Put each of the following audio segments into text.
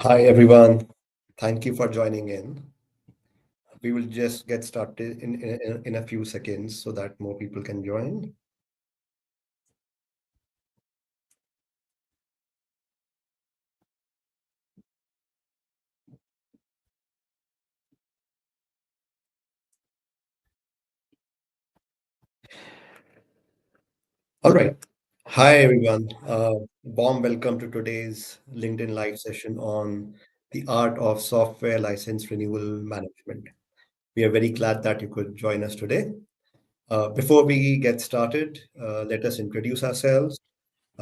Hi, everyone. Thank you for joining in. We will just get started in a few seconds so that more people can join. All right. Hi, everyone. Warm welcome to today's LinkedIn Live session on the art of software license renewal management. We are very glad that you could join us today. Before we get started, let us introduce ourselves.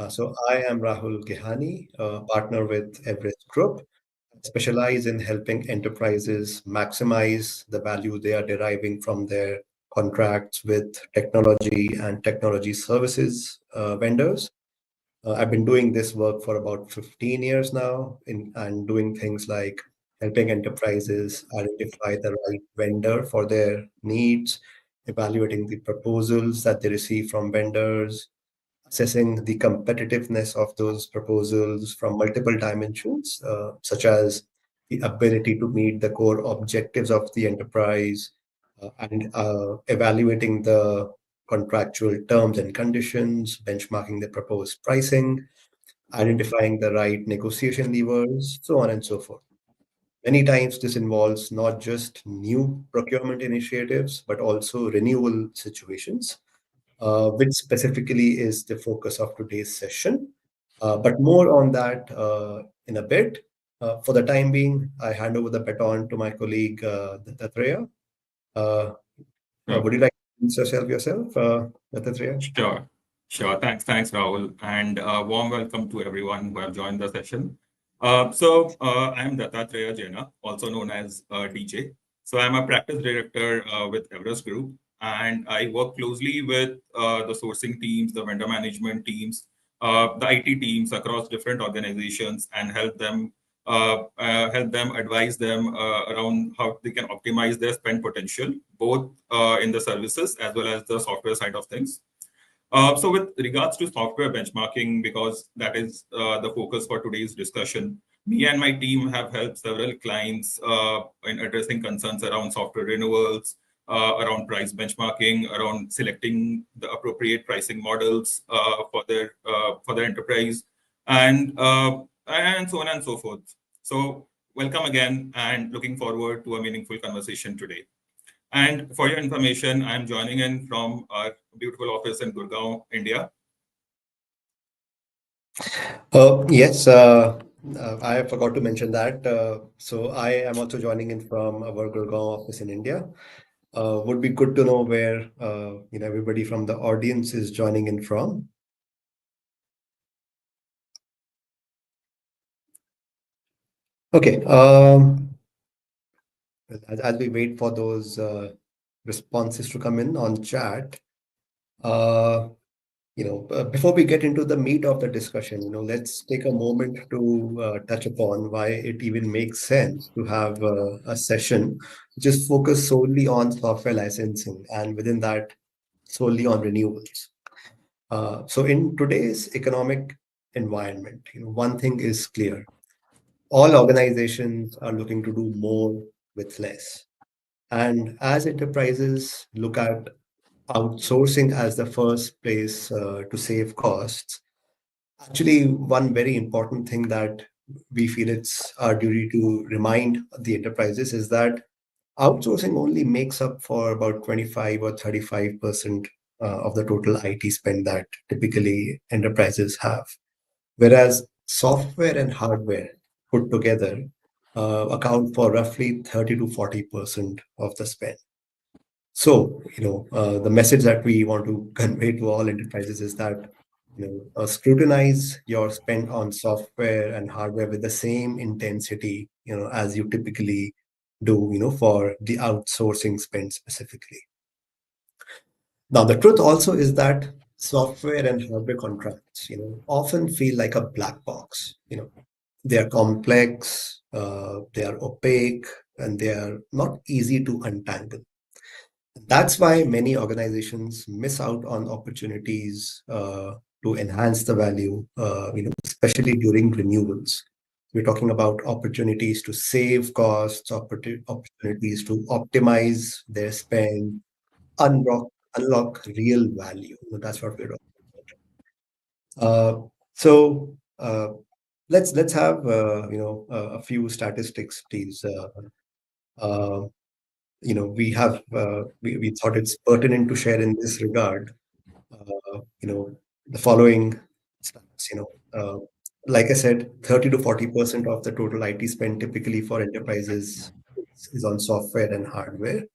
So I am Rahul Gehani, partner with Everest Group, specialize in helping enterprises maximize the value they are deriving from their contracts with technology and technology services vendors. I've been doing this work for about 15 years now and doing things like helping enterprises identify the right vendor for their needs, evaluating the proposals that they receive from vendors, assessing the competitiveness of those proposals from multiple dimensions, such as the ability to meet the core objectives of the enterprise and evaluating the contractual terms and conditions, benchmarking the proposed pricing, identifying the right negotiation levers, so on and so forth. Many times, this involves not just new procurement initiatives, but also renewal situations, which specifically is the focus of today's session. But more on that in a bit. For the time being, I hand over the baton to my colleague, Dattatreya. Uh, Sure, would you like to introduce yourself, Dattatreya? sure. Thanks, Rahul, and warm welcome to everyone who have joined the session. I'm Dattatreya Jaina, also known as DJ. So I'm a practice director with Everest Group, and I work closely with the sourcing teams, the vendor management teams, the IT teams across different organizations, and help them advise them around how they can optimize their spend potential, both in the services as well as the software side of things. So with regards to software benchmarking, because that is the focus for today's discussion, me and my team have helped several clients in addressing concerns around software renewals, around price benchmarking, around selecting the appropriate pricing models for their enterprise, and so on and so forth. So welcome again, and looking forward to a meaningful conversation today. And for your information, I'm joining in from our beautiful office in Gurgaon, India. Yes, I forgot to mention that. So I am also joining in from our Gurgaon office in India. Would be good to know where everybody from the audience is joining in from. Okay. As we wait for those responses to come in on chat, uh, before we get into the meat of the discussion, let's take a moment to touch upon why it even makes sense to have a session which is focused solely on software licensing and within that solely on renewals. So in today's economic environment, one thing is clear. All organizations are looking to do more with less. And as enterprises look at outsourcing as the first place to save costs, actually, one very important thing that we feel it's our duty to remind the enterprises is that outsourcing only makes up for about 25 or 35% of the total IT spend that typically enterprises have. Whereas software and hardware put together account for roughly 30 to 40% of the spend. So, the message that we want to convey to all enterprises is that, scrutinize your spend on software and hardware with the same intensity, as you typically do, for the outsourcing spend specifically. Now, the truth also is that software and hardware contracts, often feel like a black box. They are complex, they are opaque, and they are not easy to untangle. That's why many organizations miss out on opportunities to enhance the value, especially during renewals. We're talking about opportunities to save costs, opportunities to optimize their spend, unlock real value. That's what we're talking about. So let's have a few statistics, please. Uh, we thought it's pertinent to share in this regard. The following stats. Like I said, 30 to 40% of the total IT spend typically for enterprises is on software and hardware.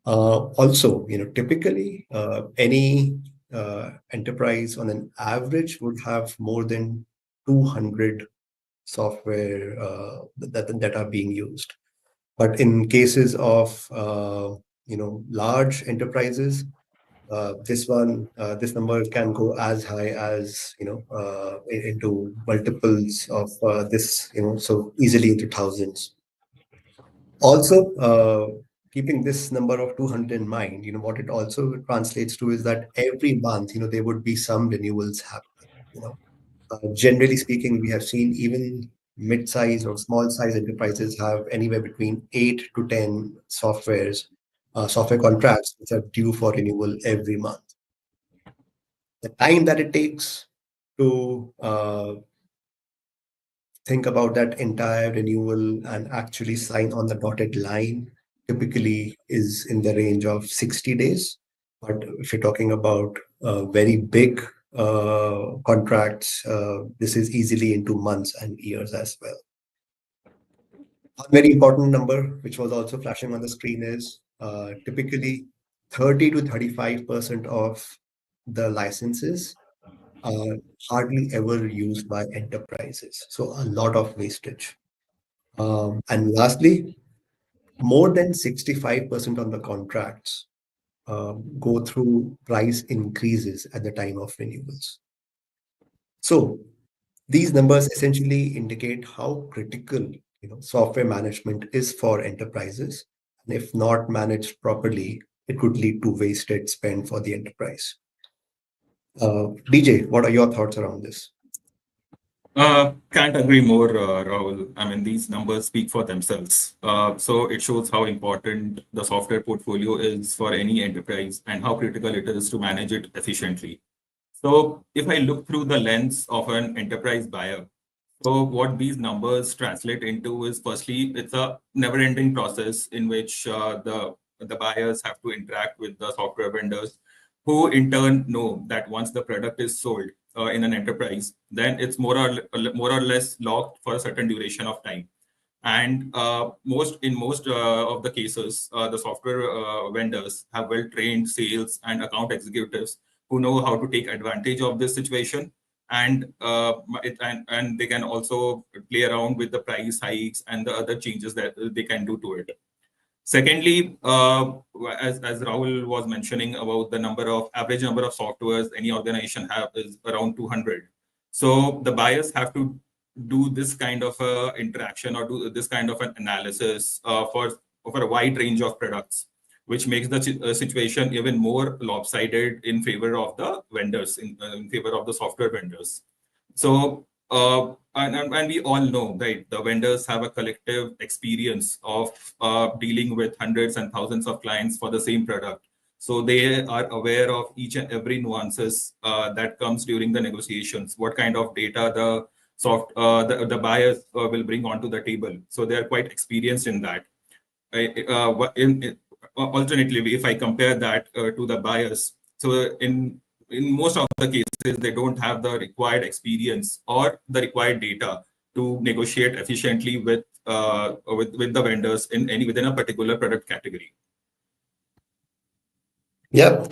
Also, typically any enterprise on an average would have more than 200 software that are being used. But in cases of large enterprises, this number can go as high as into multiples of this, so easily into thousands. Also, keeping this number of 200 in mind, what it also translates to is that every month, there would be some renewals happening. Generally speaking, we have seen even mid-size or small-size enterprises have anywhere between 8 to 10 software contracts which are due for renewal every month. The time that it takes to think about that entire renewal and actually sign on the dotted line typically is in the range of 60 days. But if you're talking about very big contracts, this is easily into months and years as well. A very important number, which was also flashing on the screen, is typically 30 to 35% of the licenses are hardly ever used by enterprises. So a lot of wastage. And lastly, more than 65% of the contracts go through price increases at the time of renewals. So these numbers essentially indicate how critical software management is for enterprises. And if not managed properly, it could lead to wasted spend for the enterprise. DJ, what are your thoughts around this? Can't agree more, Rahul. I mean, these numbers speak for themselves. So it shows how important the software portfolio is for any enterprise and how critical it is to manage it efficiently. So if I look through the lens of an enterprise buyer, so what these numbers translate into is firstly, it's a never-ending process in which the buyers have to interact with the software vendors, who in turn know that once the product is sold in an enterprise, then it's more or less locked for a certain duration of time. And most of the cases, the software vendors have well-trained sales and account executives who know how to take advantage of this situation, and and they can also play around with the price hikes and the other changes that they can do to it. Secondly, as Rahul was mentioning about the average number of softwares any organization have is around 200. So the buyers have to do this kind of interaction or do this kind of an analysis for a wide range of products, which makes the situation even more lopsided in favor of the vendors, in favor of the software vendors. So and we all know, right, the vendors have a collective experience of dealing with hundreds and thousands of clients for the same product. So they are aware of each and every nuances that comes during the negotiations, what kind of data the buyers will bring onto the table. So they are quite experienced in that. Alternately, if I compare that to the buyers, so in most of the cases, they don't have the required experience or the required data to negotiate efficiently with the vendors within a particular product category. Yeah,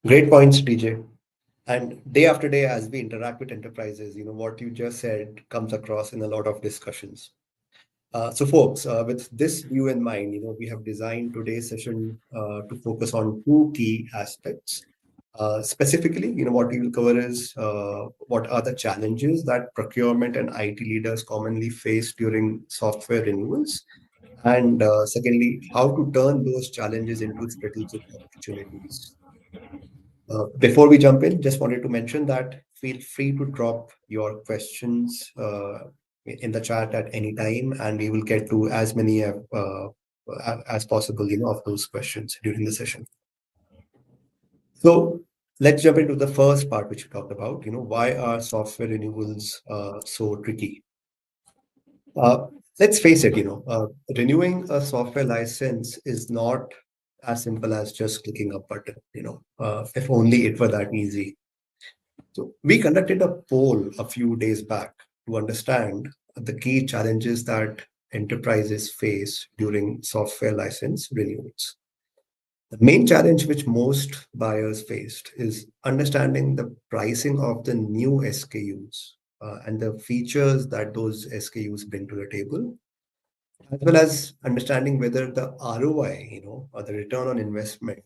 great points, DJ. And day after day, as we interact with enterprises, what you just said comes across in a lot of discussions. So, folks, with this view in mind, we have designed today's session to focus on two key aspects. Specifically, what we will cover is what are the challenges that procurement and IT leaders commonly face during software renewals, and secondly, how to turn those challenges into strategic opportunities. Before we jump in, just wanted to mention that feel free to drop your questions in the chat at any time, and we will get to as many as possible, of those questions during the session. So let's jump into the first part, which we talked about. Why are software renewals so tricky? Uh, let's face it. Renewing a software license is not as simple as just clicking a button. If only it were that easy. So we conducted a poll a few days back to understand the key challenges that enterprises face during software license renewals. The main challenge which most buyers faced is understanding the pricing of the new SKUs and the features that those SKUs bring to the table, as well as understanding whether the ROI, or the return on investment,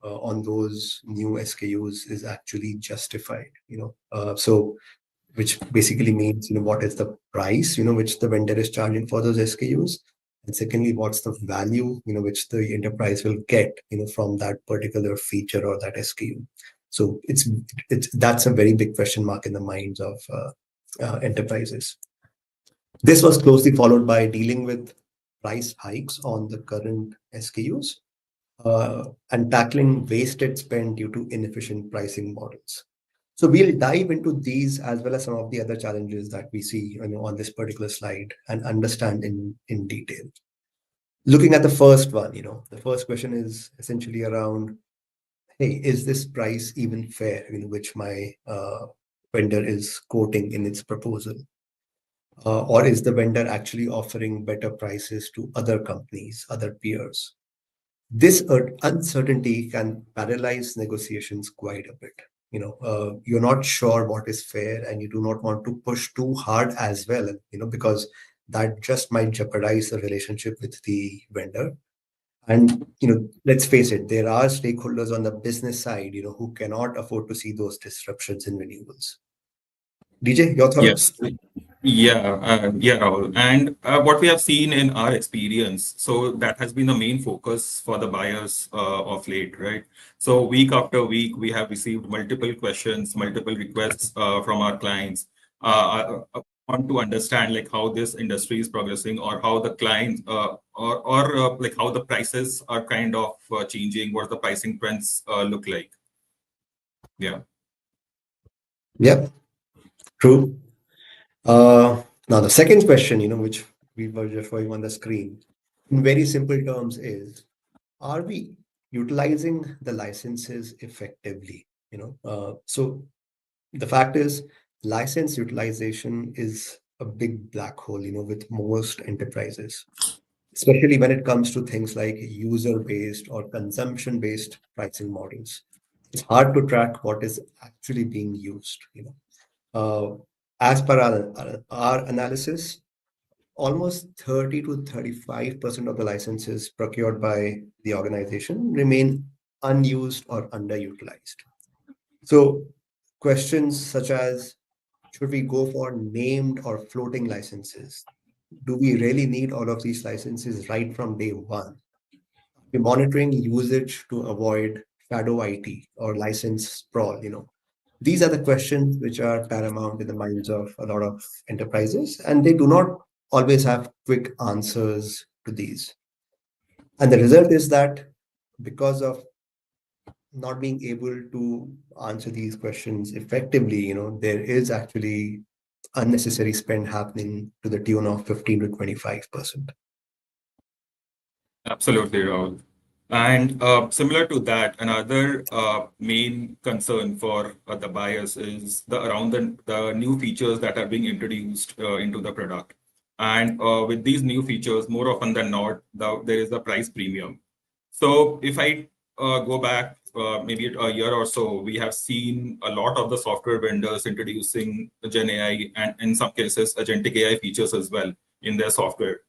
on those new SKUs is actually justified. So which basically means, what is the price, which the vendor is charging for those SKUs, and secondly, what's the value, which the enterprise will get, from that particular feature or that SKU. So that's a very big question mark in the minds of enterprises. This was closely followed by dealing with price hikes on the current SKUs and tackling wasted spend due to inefficient pricing models. So we'll dive into these as well as some of the other challenges that we see, on this particular slide and understand in detail. Looking at the first one, the first question is essentially around, hey, is this price even fair, which my vendor is quoting in its proposal? Or is the vendor actually offering better prices to other companies, other peers? This uncertainty can paralyze negotiations quite a bit. You're not sure what is fair, and you do not want to push too hard as well, because that just might jeopardize the relationship with the vendor. And let's face it, there are stakeholders on the business side, who cannot afford to see those disruptions in renewals. DJ, your thoughts? Yes. Yeah, Rahul. And what we have seen in our experience, so that has been the main focus for the buyers of late, right? So week after week, we have received multiple questions, multiple requests from our clients. I want to understand like how this industry is progressing, or how the client, or like how the prices are kind of changing, what the pricing trends look like. Yeah. Yep, true. Now, the second question, which we were just showing on the screen, in very simple terms, is: are we utilizing the licenses effectively? So the fact is, license utilization is a big black hole, with most enterprises, especially when it comes to things like user-based or consumption-based pricing models. It's hard to track what is actually being used. As per our analysis, almost 30 to 35% of the licenses procured by the organization remain unused or underutilized. So questions such as, should we go for named or floating licenses? Do we really need all of these licenses right from day one? We're monitoring usage to avoid shadow IT or license sprawl. These are the questions which are paramount in the minds of a lot of enterprises, and they do not always have quick answers to these. And the result is that because of not being able to answer these questions effectively, there is actually unnecessary spend happening to the tune of 15 to 25%. Absolutely, Rahul. And similar to that, another main concern for the buyers is around the new features that are being introduced into the product. And with these new features, more often than not, there is a price premium. So if I go back maybe a year or so, we have seen a lot of the software vendors introducing Gen AI and in some cases agentic AI features as well in their software.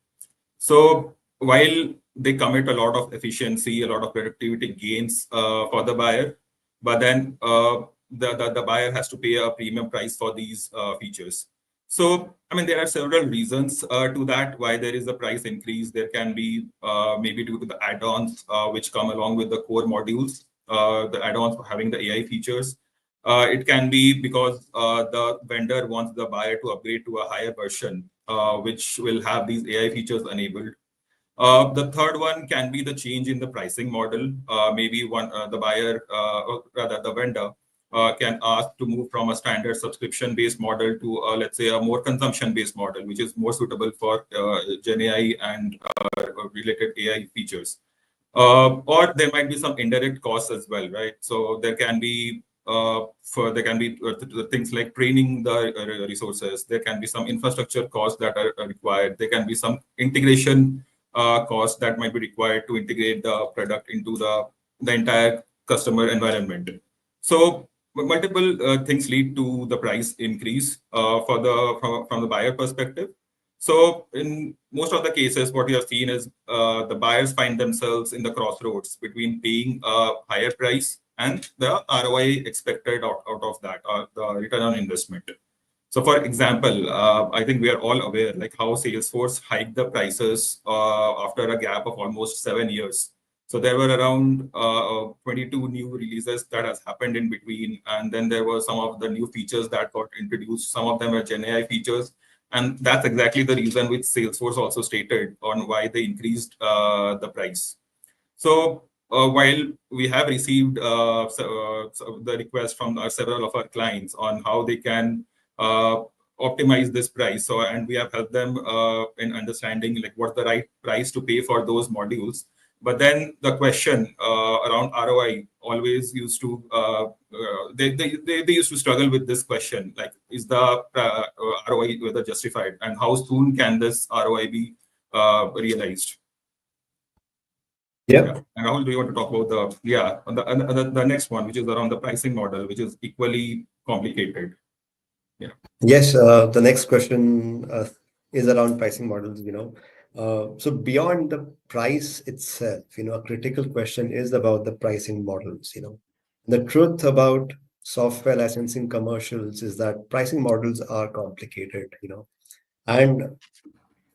So while they commit a lot of efficiency, a lot of productivity gains for the buyer, but then the buyer has to pay a premium price for these features. So, I mean, there are several reasons to that why there is a price increase. There can be maybe due to the add-ons which come along with the core modules, the add-ons for having the AI features. It can be because the vendor wants the buyer to upgrade to a higher version which will have these AI features enabled. The third one can be the change in the pricing model. Maybe the buyer, or rather the vendor, can ask to move from a standard subscription-based model to, let's say, a more consumption-based model, which is more suitable for Gen AI and related AI features. Or there might be some indirect costs as well, right? So there can be things like training the resources. There can be some infrastructure costs that are required. There can be some integration cost that might be required to integrate the product into the entire customer environment. So multiple things lead to the price increase from the buyer perspective. So in most of the cases, what we have seen is the buyers find themselves in the crossroads between paying a higher price and the ROI expected out of that, or the return on investment. So, for example, I think we are all aware like how Salesforce hiked the prices after a gap of almost 7 years. So there were around 22 new releases that has happened in between, and then there were some of the new features that got introduced. Some of them are Gen AI features, and that's exactly the reason which Salesforce also stated on why they increased the price. So while we have received the request from several of our clients on how they can uh, optimize this price, so and we have helped them in understanding like what's the right price to pay for those modules. But then the question around ROI always used to they used to struggle with this question, like is the ROI whether justified, and how soon can this ROI be realized? Yeah. Yeah. And Rahul, do you want to talk about the next one, which is around the pricing model, which is equally complicated? Yeah. Yes, the next question is around pricing models, So beyond the price itself, a critical question is about the pricing models. The truth about software licensing commercials is that pricing models are complicated, and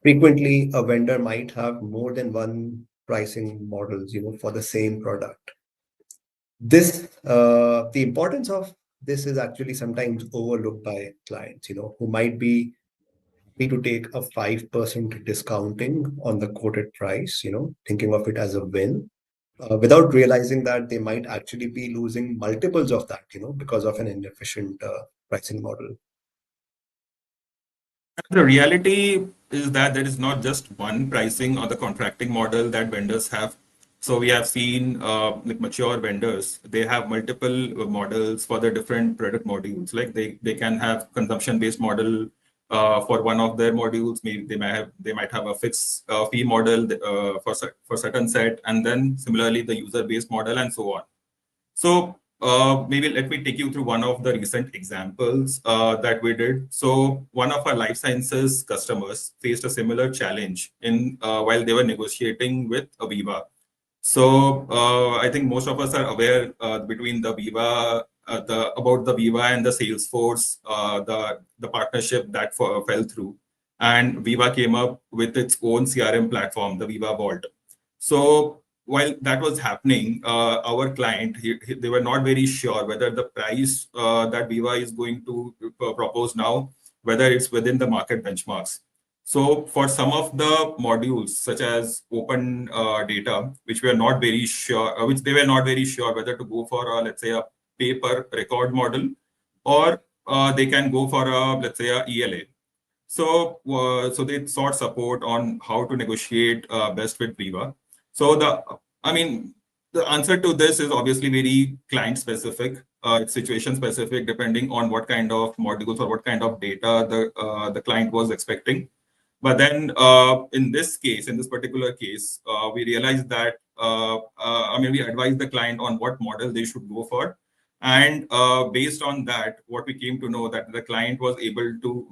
frequently a vendor might have more than one pricing models, for the same product. The importance of this is actually sometimes overlooked by clients, who might be happy to take a 5% discounting on the quoted price, thinking of it as a win, without realizing that they might actually be losing multiples of that, because of an inefficient pricing model. The reality is that there is not just one pricing or the contracting model that vendors have. So we have seen like mature vendors, they have multiple models for the different product modules. Like they can have consumption-based model for one of their modules. Maybe they might have a fixed fee model for certain set, and then similarly the user-based model and so on. So maybe let me take you through one of the recent examples that we did. So one of our life sciences customers faced a similar challenge in while they were negotiating with Aviva. So I think most of us are aware between the Viva, about the Viva and the Salesforce, the partnership that fell through, and Viva came up with its own CRM platform, the Viva Vault. So while that was happening, our client they were not very sure whether the price that Viva is going to propose now, whether it's within the market benchmarks. So for some of the modules, such as open data, which we are not very sure, which they were not very sure whether to go for, let's say, a pay per record model, or they can go for a, let's say, a ELA. So so they sought support on how to negotiate best with Viva. So I mean, the answer to this is obviously very client specific. It's situation specific, depending on what kind of modules or what kind of data the client was expecting. But then in this case, in this particular case, we realized that, I mean, we advised the client on what model they should go for. And based on that, what we came to know that the client was able to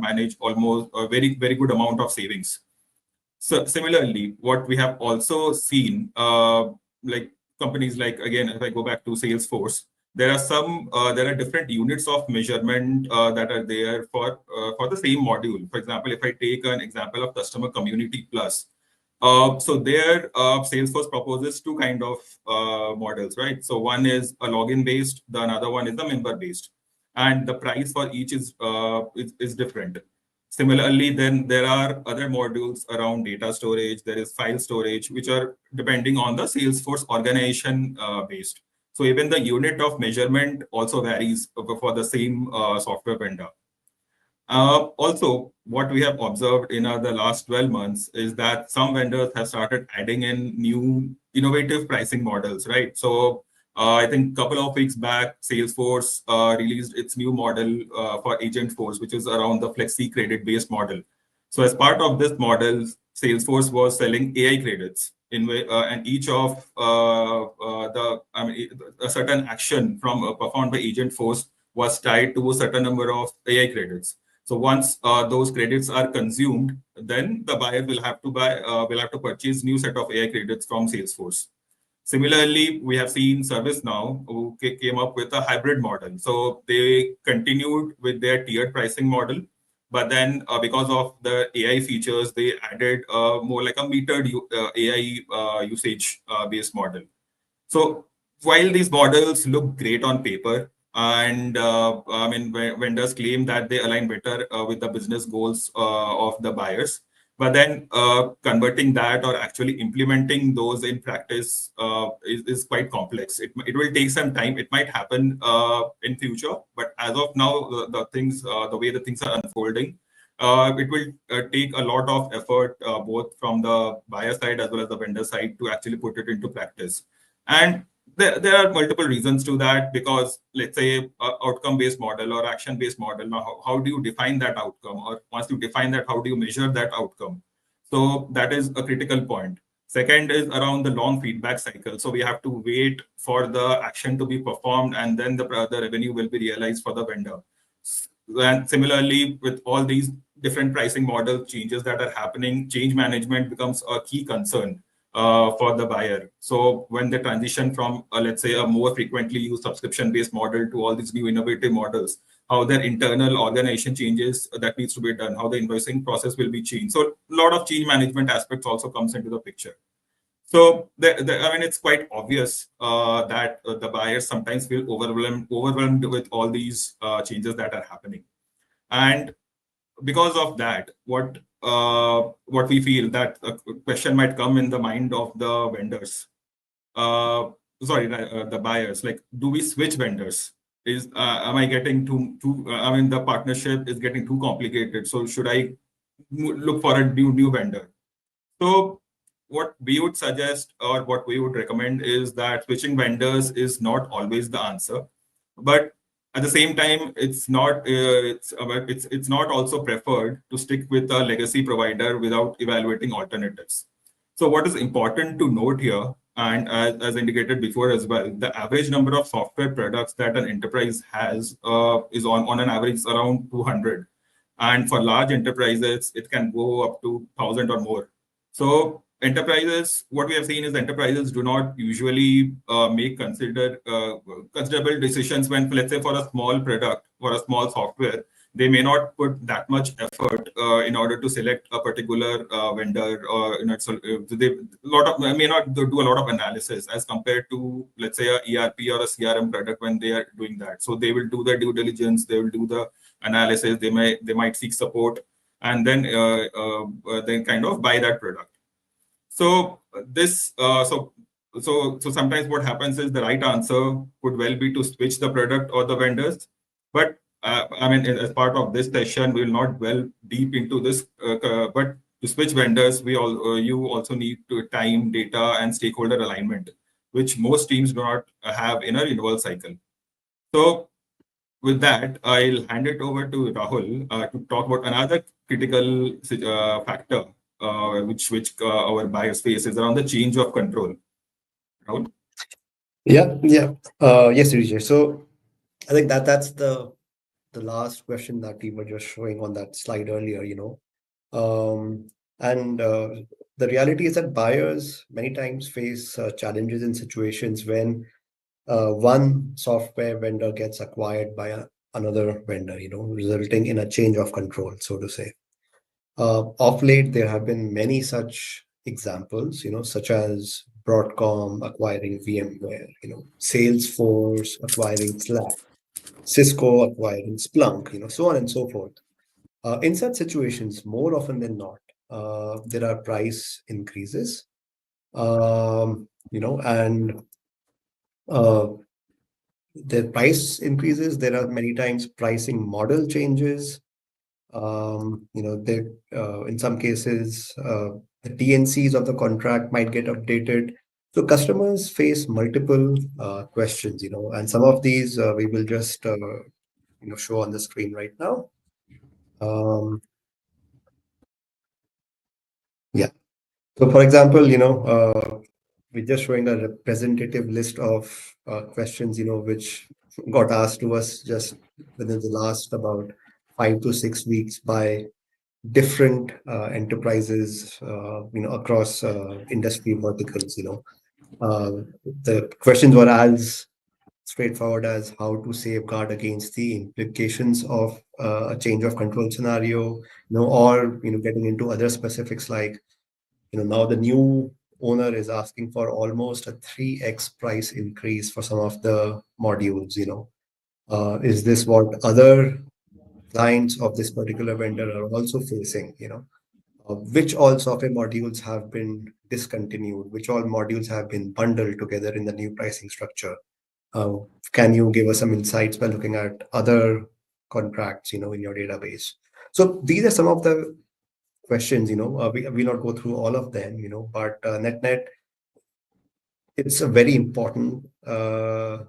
manage almost a very, very good amount of savings. So similarly, what we have also seen, like companies like, again, if I go back to Salesforce, there are different units of measurement that are there for the same module. For example, if I take an example of Customer Community Plus, so there Salesforce proposes two kind of models, right? So one is a login based, the another one is the member based, and the price for each is different. Similarly, then there are other modules around data storage. There is file storage, which are depending on the Salesforce organization based. So even the unit of measurement also varies for the same software vendor. Also, what we have observed in the last 12 months is that some vendors have started adding in new innovative pricing models, right? So I think a couple of weeks back, Salesforce released its new model for Agent Force, which is around the flexi credit based model. So as part of this model, Salesforce was selling AI credits and each of a certain action from performed by Agent Force was tied to a certain number of AI credits. So once those credits are consumed, then the buyer will have to purchase new set of AI credits from Salesforce. Similarly, we have seen ServiceNow who came up with a hybrid model. So they continued with their tiered pricing model, but then because of the AI features, they added more like a metered AI usage based model. So while these models look great on paper, and vendors claim that they align better with the business goals of the buyers, but then converting that or actually implementing those in practice is quite complex. It will take some time. It might happen in future, but as of now, the way the things are unfolding, it will take a lot of effort both from the buyer side as well as the vendor side to actually put it into practice. And there are multiple reasons to that because let's say outcome based model or action based model. Now, how do you define that outcome? Or once you define that, how do you measure that outcome? So that is a critical point. Second is around the long feedback cycle. So we have to wait for the action to be performed and then the revenue will be realized for the vendor. And similarly, with all these different pricing model changes that are happening, change management becomes a key concern for the buyer. So when they transition from, let's say, a more frequently used subscription-based model to all these new innovative models, how their internal organization changes that needs to be done, how the invoicing process will be changed. So a lot of change management aspects also comes into the picture. So it's quite obvious that the buyers sometimes feel overwhelmed with all these changes that are happening. And because of that, what we feel that a question might come in the mind of the vendors, the buyers, like, do we switch vendors? Am I getting too? The partnership is getting too complicated. So should I look for a new vendor? So what we would suggest or what we would recommend is that switching vendors is not always the answer, but at the same time, it's not also preferred to stick with a legacy provider without evaluating alternatives. So what is important to note here, and as indicated before as well, the average number of software products that an enterprise has is on an average around 200. And for large enterprises, it can go up to 1,000 or more. So enterprises, what we have seen is enterprises do not usually make considerable decisions when, let's say, for a small product or a small software, they may not put that much effort in order to select a particular vendor, or so they may not do a lot of analysis as compared to, let's say, a ERP or a CRM product when they are doing that. So they will do the due diligence, they will do the analysis, they might seek support, and then kind of buy that product. So so sometimes what happens is the right answer could well be to switch the product or the vendors, but as part of this session, we will not dwell deep into this. But to switch vendors, you also need to time, data, and stakeholder alignment, which most teams do not have in a renewal cycle. So with that, I'll hand it over to Rahul to talk about another critical factor which our buyers face is around the change of control. Rahul? Yeah. Yes, Vijay. So I think that's the last question that we were just showing on that slide earlier, and the reality is that buyers many times face challenges in situations when one software vendor gets acquired by another vendor, resulting in a change of control, so to say. Of late, there have been many such examples, such as Broadcom acquiring VMware, Salesforce acquiring Slack, Cisco acquiring Splunk, so on and so forth. In such situations, more often than not, there are price increases, and uh, the price increases. There are many times pricing model changes. In some cases, the TNCs of the contract might get updated. So customers face multiple questions, and some of these we will just show on the screen right now. Yeah. So, for example, we're just showing a representative list of questions, which got asked to us just within the last about 5 to 6 weeks by different enterprises, across industry verticals. The questions were as straightforward as how to safeguard against the implications of a change of control scenario, or getting into other specifics like now the new owner is asking for almost a 3x price increase for some of the modules. Is this what other clients of this particular vendor are also facing? Which all software modules have been discontinued, which all modules have been bundled together in the new pricing structure. uh, can you give us some insights by looking at other contracts in your database? So these are some of the questions. We'll not go through all of them, but net it's a very important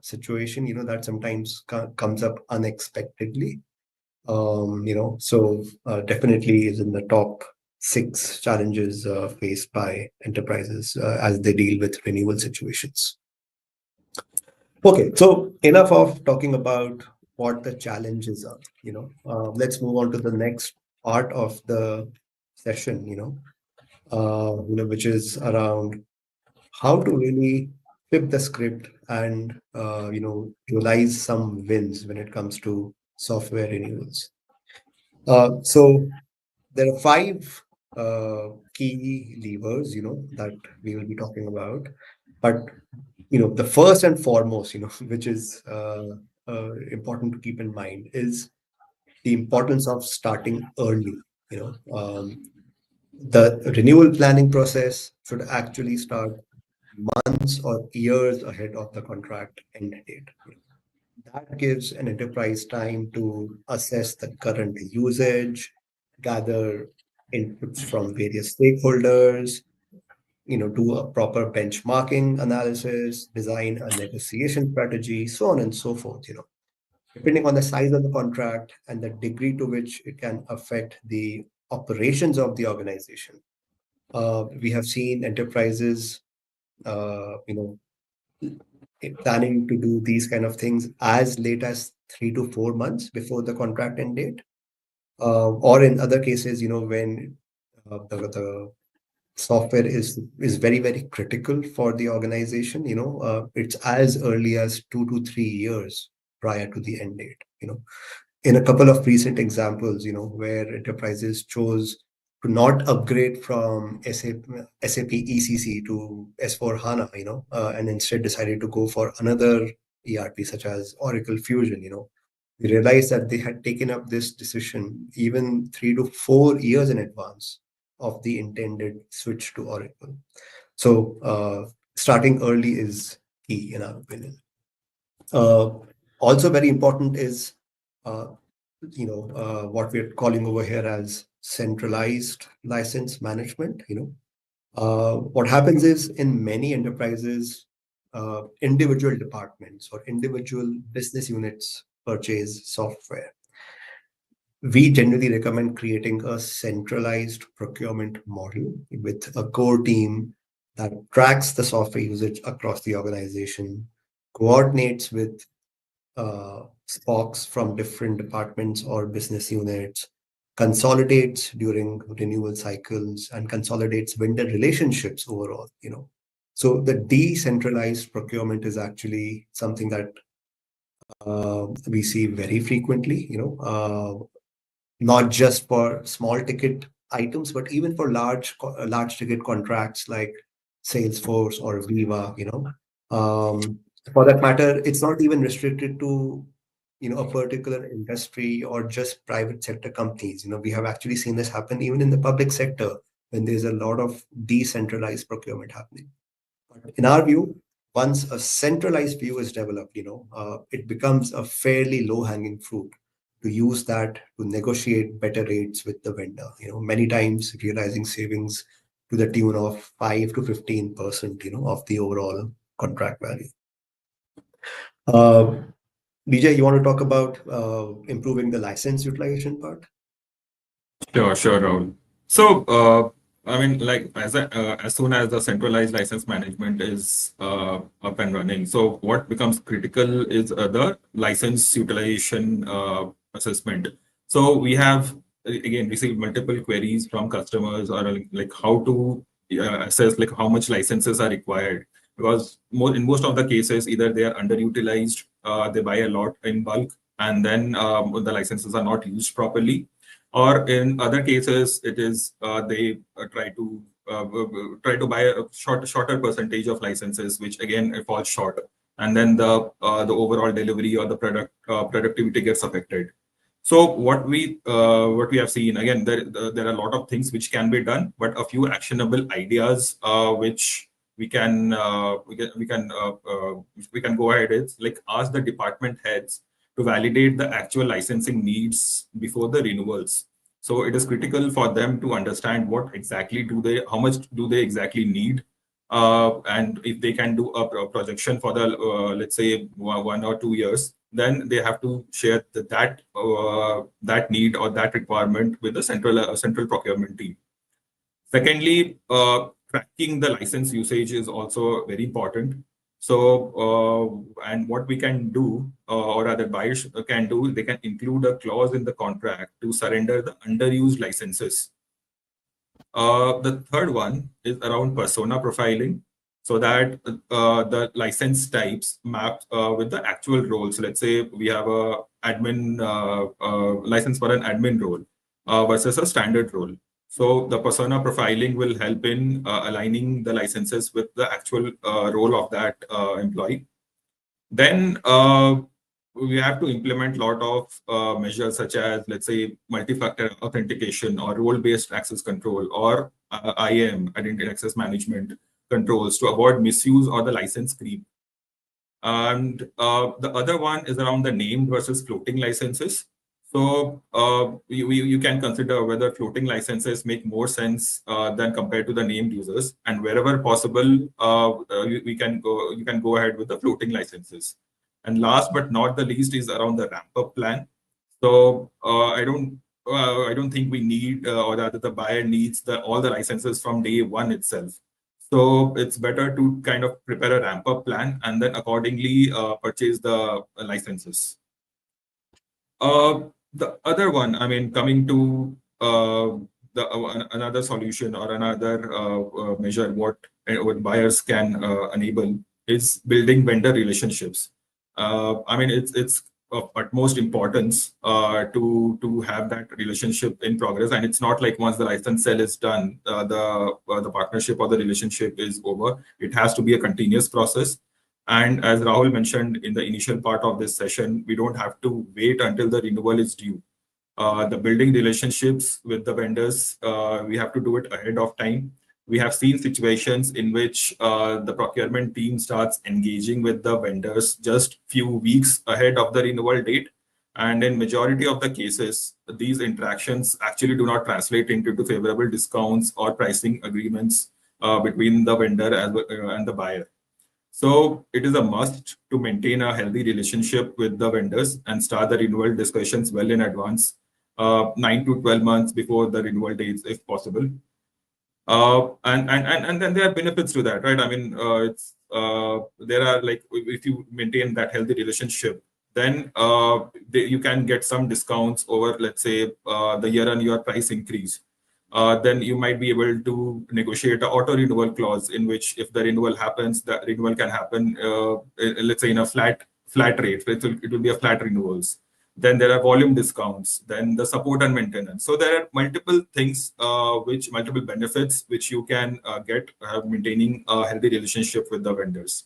situation, that sometimes comes up unexpectedly. So definitely is in the top 6 challenges faced by enterprises as they deal with renewal situations. Okay, so enough of talking about what the challenges are. Let's move on to the next part of the session. Which is around how to really flip the script and realize some wins when it comes to software renewals. So there are 5 key levers, that we will be talking about. But the first and foremost, which is important to keep in mind, is the importance of starting early. The renewal planning process should actually start months or years ahead of the contract end date. That gives an enterprise time to assess the current usage, gather inputs from various stakeholders, do a proper benchmarking analysis, design a negotiation strategy, so on and so forth. Depending on the size of the contract and the degree to which it can affect the operations of the organization. We have seen enterprises, uh, you know, planning to do these kind of things as late as 3 to 4 months before the contract end date, or in other cases, when the software is very very critical for the organization. It's as early as 2 to 3 years prior to the end date. In a couple of recent examples, where enterprises chose to not upgrade from SAP ECC to S4 HANA, and instead decided to go for another ERP such as Oracle Fusion. We realized that they had taken up this decision even 3 to 4 years in advance of the intended switch to Oracle. So starting early is key in our opinion. Uh, Also very important is uh, what we're calling over here as centralized license management. What happens is in many enterprises, individual departments or individual business units purchase software. We generally recommend creating a centralized procurement model with a core team that tracks the software usage across the organization, coordinates with spokes from different departments or business units, consolidates during renewal cycles, and consolidates vendor relationships overall. So the decentralized procurement is actually something that we see very frequently. Not just for small ticket items, but even for large ticket contracts like Salesforce or Viva. For that matter, it's not even restricted to a particular industry or just private sector companies. We have actually seen this happen even in the public sector when there's a lot of decentralized procurement happening. But in our view, once a centralized view is developed, it becomes a fairly low-hanging fruit to use that to negotiate better rates with the vendor. Many times realizing savings to the tune of 5 to 15%, of the overall contract value. DJ, you want to talk about improving the license utilization part? Sure, Rahul. So, I mean, like as soon as the centralized license management is up and running, so what becomes critical is the license utilization assessment. So we have again received multiple queries from customers or like how to assess like how much licenses are required, because in most of the cases either they are underutilized, they buy a lot in bulk, and then the licenses are not used properly, or in other cases it is they try to buy a shorter percentage of licenses, which again it falls short, and then the overall delivery or the productivity gets affected. So what we have seen, again, there are a lot of things which can be done, but a few actionable ideas which we can go ahead is like ask the department heads to validate the actual licensing needs before the renewals. So it is critical for them to understand how much do they exactly need, and if they can do a projection for the let's say 1 or 2 years, then they have to share that need or that requirement with the central procurement team. Secondly, tracking the license usage is also very important. So, and what we can do, or rather buyers can do, they can include a clause in the contract to surrender the underused licenses. The third one is around persona profiling, so that the license types map with the actual roles. Let's say we have a admin license for an admin role versus a standard role. So the persona profiling will help in aligning the licenses with the actual role of that employee. Then we have to implement a lot of measures such as, let's say, multi-factor authentication or role-based access control, or IAM, identity access management controls, to avoid misuse or the license creep. And the other one is around the named versus floating licenses. So you can consider whether floating licenses make more sense than compared to the named users, and wherever possible, you can go ahead with the floating licenses. And last but not the least is around the ramp-up plan. So I don't think we need, or rather the buyer needs all the licenses from day one itself. So it's better to kind of prepare a ramp-up plan and then accordingly purchase the licenses. The other one, I mean, coming to another solution or another measure, what buyers can enable is building vendor relationships. I mean, it's of utmost importance to have that relationship in progress, and it's not like once the license sale is done, the partnership or the relationship is over. It has to be a continuous process. And as Rahul mentioned in the initial part of this session, we don't have to wait until the renewal is due. The building relationships with the vendors, we have to do it ahead of time. We have seen situations in which the procurement team starts engaging with the vendors just few weeks ahead of the renewal date. And in majority of the cases, these interactions actually do not translate into favorable discounts or pricing agreements between the vendor and the buyer. So it is a must to maintain a healthy relationship with the vendors and start the renewal discussions well in advance, 9 to 12 months before the renewal dates, if possible. And then there are benefits to that, right? I mean, there are, like, if you maintain that healthy relationship, then you can get some discounts over, let's say, the year-on-year price increase. Then you might be able to negotiate an auto renewal clause in which, if the renewal happens, the renewal can happen, let's say, in a flat rate. It will be a flat renewals. Then there are volume discounts, then the support and maintenance. So there are multiple things, multiple benefits which you can get maintaining a healthy relationship with the vendors.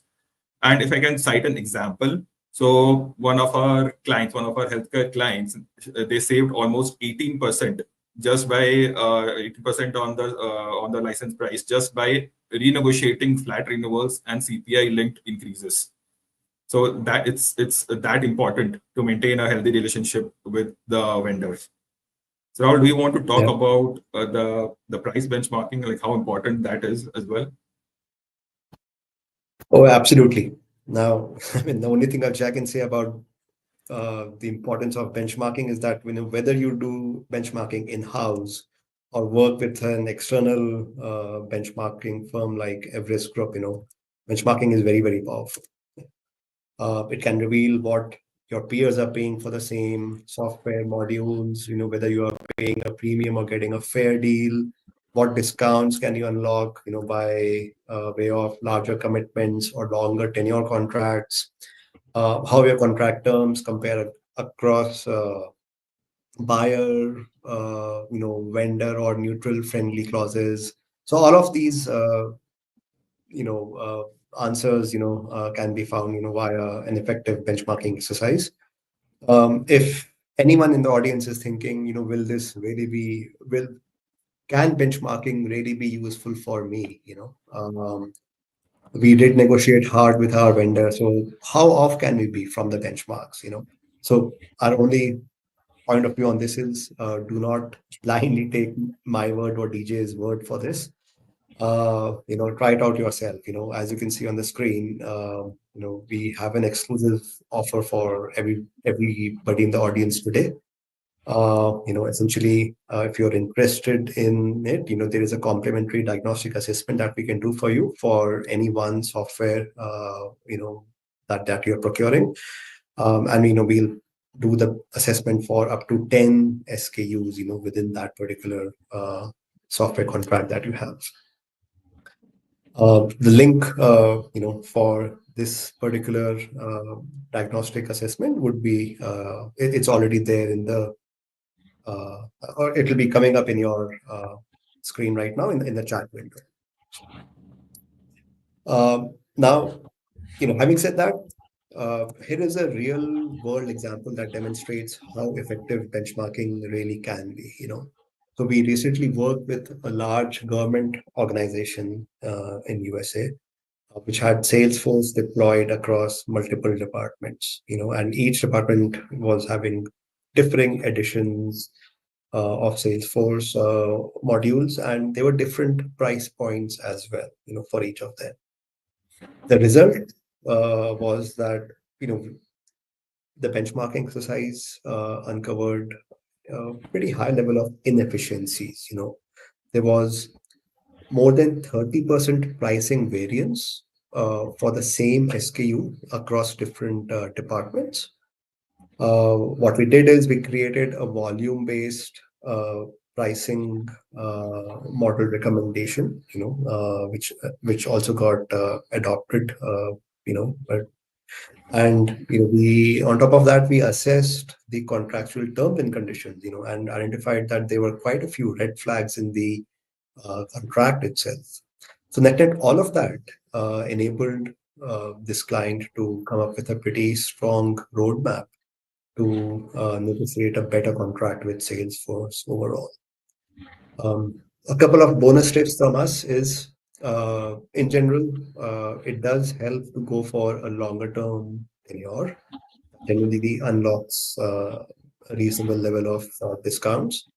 And if I can cite an example, So one of our clients, one of our healthcare clients, they saved almost 18% just by 80% on the license price just by renegotiating flat renewals and CPI linked increases. So that it's that important to maintain a healthy relationship with the vendors. So Rahul, do you want to talk Yeah. about the price benchmarking, like how important that is as well? Oh, absolutely. Now, I mean, the only thing which I can say about the importance of benchmarking is that whether you do benchmarking in-house or work with an external benchmarking firm like Everest Group, benchmarking is very, very powerful. It can reveal what your peers are paying for the same software modules, whether you are paying a premium or getting a fair deal, what discounts can you unlock, by way of larger commitments or longer tenure contracts, how your contract terms compare across buyer, vendor or neutral friendly clauses. So all of these, answers, can be found, via an effective benchmarking exercise. If anyone in the audience is thinking, will this really can benchmarking really be useful for me? We did negotiate hard with our vendor. So how off can we be from the benchmarks? So our only point of view on this is do not blindly take my word or DJ's word for this. Try it out yourself. As you can see on the screen, we have an exclusive offer for everybody in the audience today. Essentially, if you're interested in it, there is a complimentary diagnostic assessment that we can do for you for any one software, that you're procuring. And, we'll do the assessment for up to 10 SKUs, within that particular software contract that you have. The link, for this particular diagnostic assessment would be, it's already there in the, or it will be coming up in your screen right now in the chat window. Now, having said that, here is a real world example that demonstrates how effective benchmarking really can be. So we recently worked with a large government organization in USA, which had Salesforce deployed across multiple departments, and each department was having differing editions of Salesforce modules, and there were different price points as well, for each of them. The result was that, the benchmarking exercise uncovered a pretty high level of inefficiencies. There was more than 30% pricing variance for the same SKU across different departments. What we did is we created a volume-based pricing model recommendation, which also got adopted, and we, on top of that, we assessed the contractual terms and conditions, and identified that there were quite a few red flags in the contract itself. So net all of that enabled this client to come up with a pretty strong roadmap to negotiate a better contract with Salesforce overall. A couple of bonus tips from us is, in general, it does help to go for a longer term tenure. Generally, unlocks a reasonable level of discounts.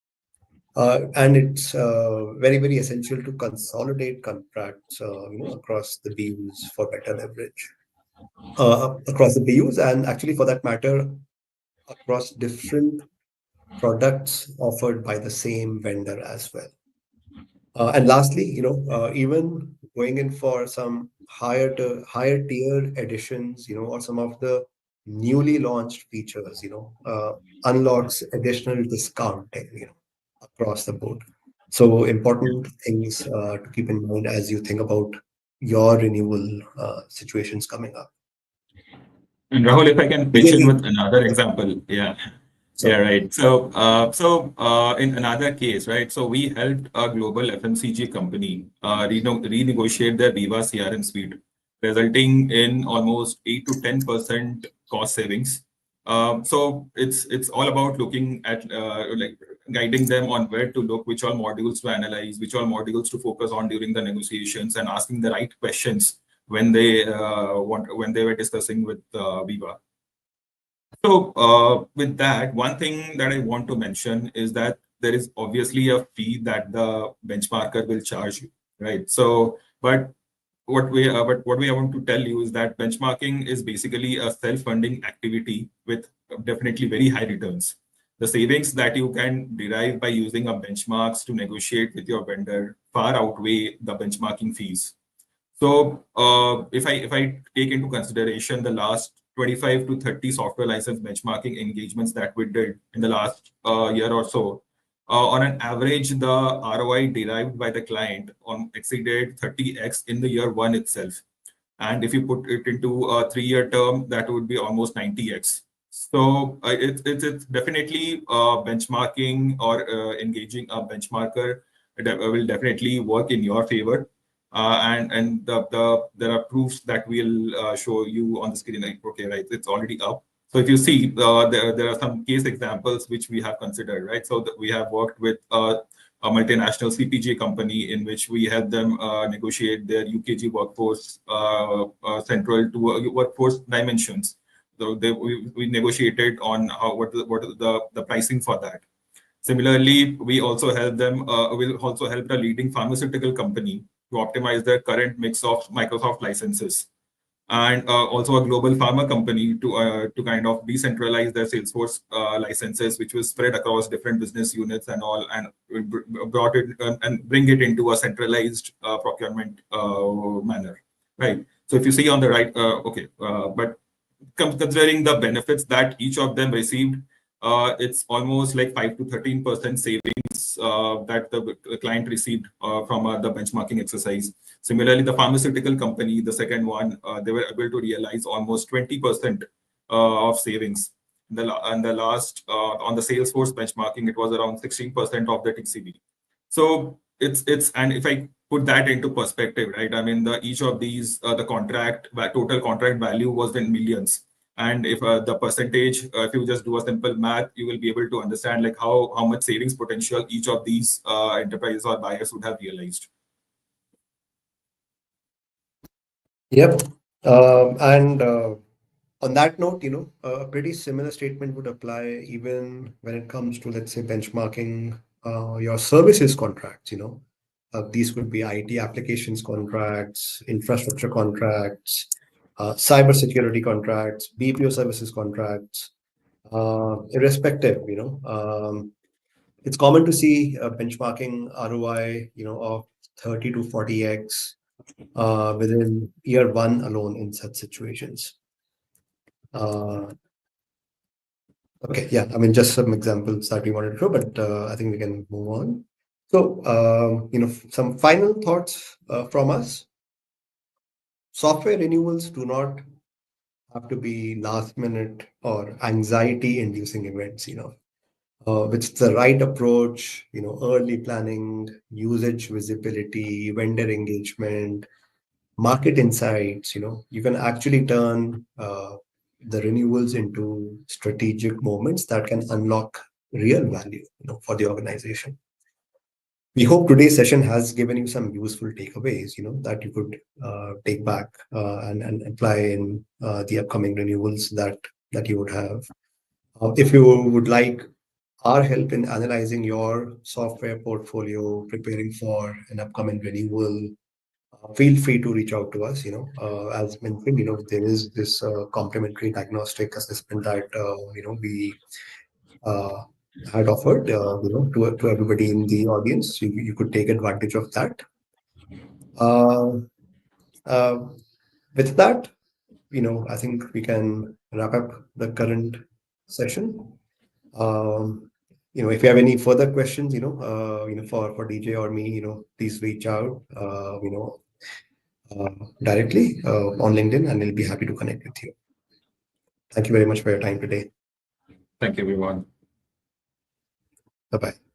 And it's very, very essential to consolidate contracts, across the BUs for better leverage. Across the BUs, and actually, for that matter, across different products offered by the same vendor as well. And lastly, even going in for some higher tier editions, or some of the newly launched features, unlocks additional discounting, across the board. So important things to keep in mind as you think about your renewal situations coming up. And Rahul, if I can pitch in with another example, yeah. So, Yeah, right. In another case, right? So we helped a global FMCG company renegotiate their Viva CRM suite resulting in almost 8 to 10% cost savings. So it's all about looking at like guiding them on where to look, which all modules to analyze, which all modules to focus on during the negotiations, and asking the right questions when they when they were discussing with Viva. So with that, one thing that I want to mention is that there is obviously a fee that the benchmarker will charge you, right? So, but what we want to tell you is that benchmarking is basically a self-funding activity with definitely very high returns. The savings that you can derive by using a benchmarks to negotiate with your vendor far outweigh the benchmarking fees. So if I take into consideration the last 25 to 30 software license benchmarking engagements that we did in the last year or so, on an average, the ROI derived by the client on exceeded 30x in the year one itself. And if you put it into a 3-year term, that would be almost 90x. So it's definitely benchmarking or engaging a benchmarker that will definitely work in your favor. And there are proofs that we'll show you on the screen. Like, okay, right, it's already up. So if you see, there are some case examples which we have considered, right? So we have worked with a multinational CPG company in which we help them negotiate their UKG workforce central to workforce dimensions. So we negotiated on what the pricing for that. Similarly, we also help them. We'll also help a leading pharmaceutical company to optimize their current mix of Microsoft licenses, and also a global pharma company to kind of decentralize their Salesforce licenses, which was spread across different business units and all, and brought it and bring it into a centralized procurement manner, right? So if you see on the right, but considering the benefits that each of them received, it's almost like 5 to 13% savings that the client received from the benchmarking exercise. Similarly, the pharmaceutical company, the second one, they were able to realize almost 20% of savings. And the last, on the Salesforce benchmarking, it was around 16% of the TCV. So and if I put that into perspective, right? I mean, each of these, the total contract value was in millions. And if the percentage, if you just do a simple math, you will be able to understand like how much savings potential each of these enterprises or buyers would have realized. Yep. And on that note, a pretty similar statement would apply even when it comes to, let's say, benchmarking your services contracts. These could be IT applications contracts, infrastructure contracts, cybersecurity contracts, BPO services contracts, irrespective. It's common to see benchmarking ROI, of 30 to 40x within year one alone in such situations. Okay, yeah, I mean, just some examples that we wanted to show, but I think we can move on. So, some final thoughts from us. Software renewals do not have to be last minute or anxiety inducing events, with the right approach, early planning, usage visibility, vendor engagement, market insights, you can actually turn the renewals into strategic moments that can unlock real value, for the organization. We hope today's session has given you some useful takeaways, that you could take back and apply in the upcoming renewals that you would have. If you would like our help in analyzing your software portfolio, preparing for an upcoming renewal, feel free to reach out to us. As mentioned, there is this complimentary diagnostic assessment that we had offered, to everybody in the audience. You could take advantage of that. With that, I think we can wrap up the current session. If you have any further questions, for DJ or me, please reach out, directly on LinkedIn, and we'll be happy to connect with you. Thank you very much for your time today. Thank you, everyone. Bye-bye.